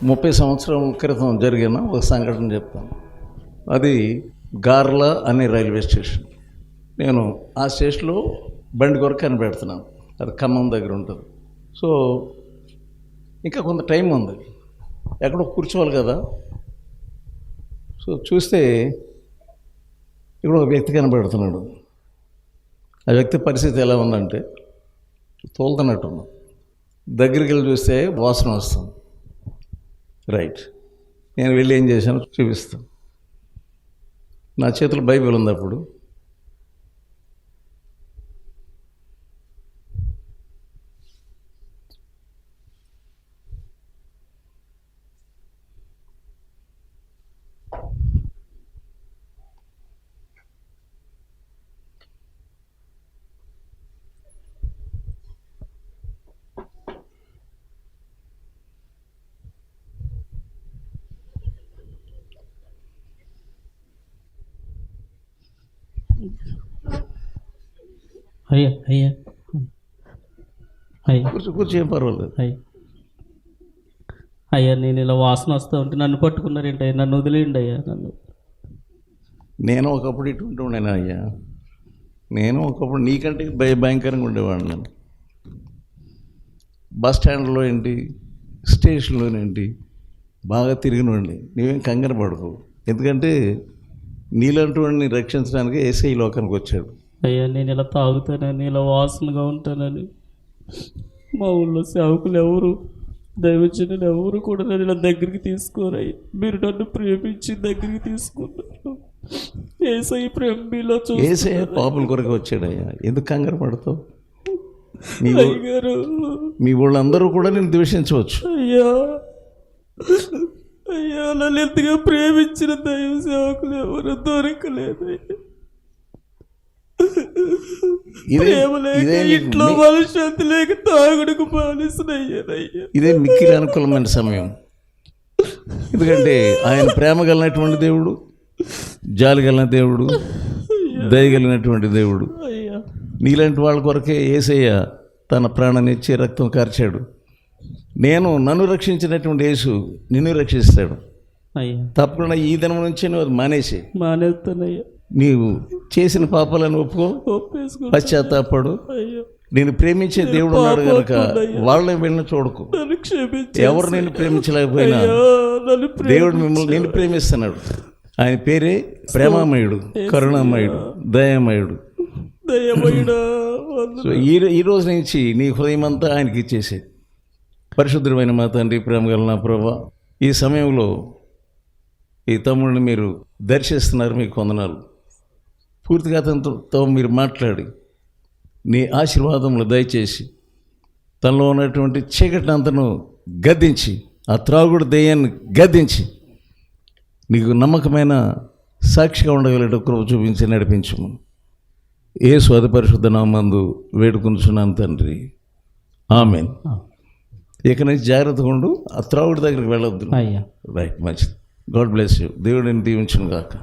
30 సంవత్సరం క్రితం జరిగిన ఒక సంఘటన చెప్తాను. అది గార్లా అనే రైల్వే స్టేషన్. నేను ఆ స్టేషన్లో బండి కొరకు కనిపెడుతున్నాను. అది ఖమ్మం దగ్గర ఉంటుంది. సో ఇంకా కొంత టైం ఉంది, ఎక్కడో కూర్చోవాలి కదా. సో చూస్తే ఇక్కడ ఒక వ్యక్తి కనబడుతున్నాడు. ఆ వ్యక్తి పరిస్థితి ఎలా ఉందంటే తోలుతున్నట్టున్నా. దగ్గరికి వెళ్ళి చూస్తే వాసన వస్తుంది. రైట్, నేను వెళ్ళి ఏం చేశాను చూపిస్తాను. నా చేతిలో బైబిల్ ఉంది. అప్పుడు అయ్యా అయ్యా అయ్యా కూర్చో ఏం పర్వాలేదు. అయ్యా నేను ఇలా వాసన వస్తూ ఉంటే నన్ను పట్టుకున్నారేంటి అయ్యా? నన్ను వదిలేయండి అయ్యా. నేను ఒకప్పుడు ఇటువంటి ఉండేనా అయ్యా? నేను ఒకప్పుడు నీకంటే భయంకరంగా ఉండేవాడిని. నేను బస్ స్టాండ్లో ఏంటి, స్టేషన్లోనేంటి బాగా తిరిగినండి. నీవేం కంగారు పడకు, ఎందుకంటే నీలాంటి వాడిని రక్షించడానికి యేసయ్య ఈ లోకానికి వచ్చాడు. అయ్యా నేను ఇలా తాగుతానని, ఇలా వాసనగా ఉంటానని మా ఊళ్ళో సేవకులు ఎవరు, దైవజనులు ఎవరు కూడా నన్ను ఇలా దగ్గరికి తీసుకోరయ్యా. మీరు నన్ను ప్రేమించి దగ్గరికి తీసుకున్నారు. యేసయ్య ప్రేమ మీలో యేసయ్య పాపుల కొరకు వచ్చాడయ్యా, ఎందుకు కంగారు పడతావు? మీ వాళ్ళందరూ కూడా నేను ద్వేషించవచ్చు. అయ్యా అయ్యా నన్ను ఎంతగా ప్రేమించిన దైవ సేవకులు ఎవరు దొరకలేదు. ఇంట్లో మనశ్శాంతి లేక తాగుడుకు బానిసనయ్యానయ్యా. ఇదే మిక్కిలి అనుకూలమైన సమయం. ఎందుకంటే ఆయన ప్రేమ కలిగినటువంటి దేవుడు, జాలి కలిగిన దేవుడు, దయగలిగినటువంటి దేవుడు. నీలాంటి వాళ్ళ కొరకే యేసయ్య తన ప్రాణాన్ని ఇచ్చి రక్తం కార్చాడు. నన్ను రక్షించినటువంటి యేసు నిన్ను రక్షిస్తాడు. తప్పకుండా ఈ దినం నుంచి నువ్వు మానేస్తానయ్యా. నీవు చేసిన పాపాలను పశ్చాత్తాపడు. నేను ప్రేమించే దేవుడు ఉన్నాడు కనుక వాళ్ళని వెళ్ళిన చూడకు. ఎవరు నేను ప్రేమించలేకపోయినా దేవుడు మిమ్మల్ని నేను ప్రేమిస్తున్నాడు. ఆయన పేరే ప్రేమామయుడు, కరుణామయుడు, దయామయుడు. సో ఈ రోజు నుంచి నీ హృదయం అంతా ఆయనకి ఇచ్చేసే. పరిశుద్ధమైన మా తండ్రి, ప్రేమ గల నా ప్రభువా, ఈ సమయంలో ఈ తమ్ముడిని మీరు దర్శిస్తున్నారు, మీకు వందనాలు. పూర్తిగా అతనితో మీరు మాట్లాడి నీ ఆశీర్వాదములు దయచేసి తనలో ఉన్నటువంటి చీకటిని అంతను గద్దించి, ఆ త్రాగుడు దయ్యాన్ని గద్దించి నీకు నమ్మకమైన సాక్షిగా ఉండగలిగే కృప చూపించి నడిపించము. యేసు అతి పరిశుద్ధ నామమునందు వేడుకొనుచున్నాను తండ్రి, ఆమేన్. ఇక నుంచి జాగ్రత్తగా ఉండు, ఆ త్రాగుడి దగ్గరికి వెళ్ళొద్దు. రైట్, మంచిది. God bless you. దేవుడిని దీవించును గాక.